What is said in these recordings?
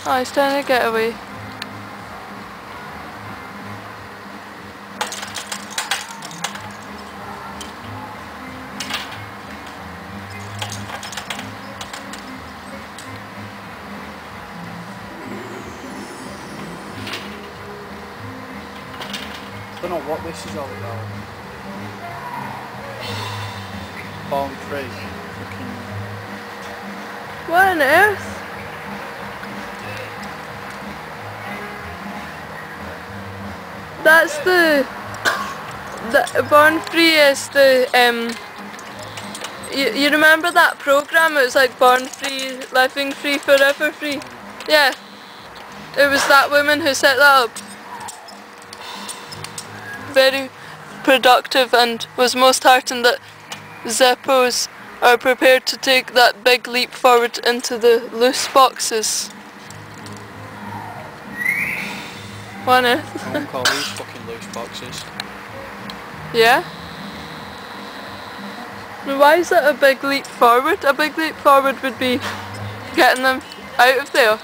Oh, he's trying to get away. I don't know what this is all about. Palm tree. Fucking... What on earth? That's the Born Free is the you remember that program? It was like Born Free, Living Free, Forever Free. Yeah, it was that woman who set that up. Very productive, and was most heartened that zippos are prepared to take that big leap forward into the loose boxes. What on earth? I won't call these fucking loose boxes. Yeah? Why is that a big leap forward? A big leap forward would be getting them out of there.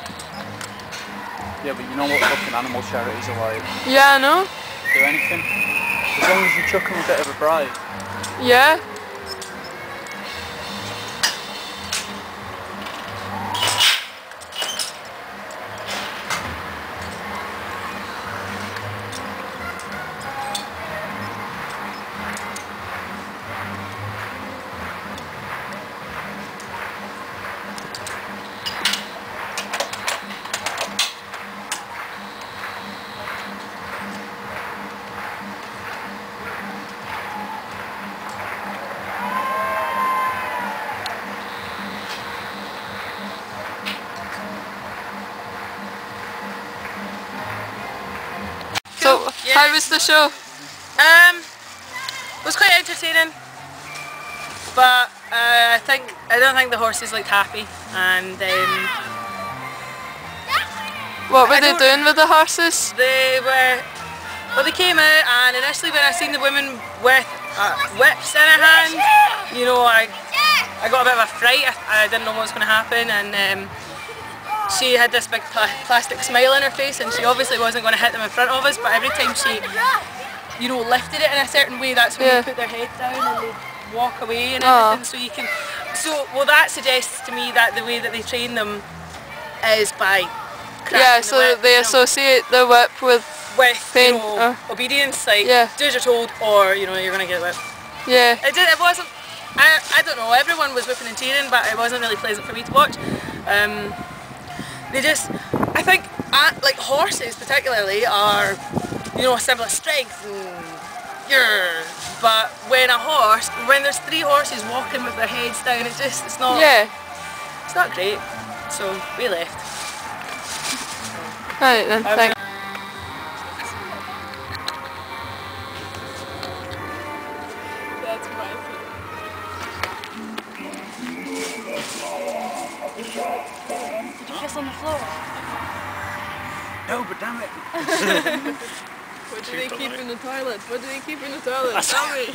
Yeah, but you know what fucking animal charities are like. Yeah, I know. Do anything. As long as you chuck them a bit of a bribe. Yeah. So, yeah. how was the show? It was quite entertaining, but I don't think the horses looked happy, and What were they doing with the horses? they came out, and initially when I seen the women with whips in her hand, you know, I got a bit of a fright. I didn't know what was going to happen, and she had this big plastic smile on her face, and she obviously wasn't going to hit them in front of us, but every time she, you know, lifted it in a certain way, that's when they put their head down and they walk away and everything. So you can, well, that suggests to me that the way that they train them is by cracking So the whip, they you know, associate the whip with pain. you know, obedience, like do as you're told, or you know, you're going to get a whip. Yeah. It wasn't, I don't know, everyone was whipping and tearing, but it wasn't really pleasant for me to watch. They just, I think, like horses particularly are, you know, a symbol of strength, but when there's three horses walking with their heads down, it's not great, so we left. Alright then, thanks. That's my Did you kiss on the floor? No, but damn it. What do they keep in the toilet? What do they keep in the toilet? Tell me.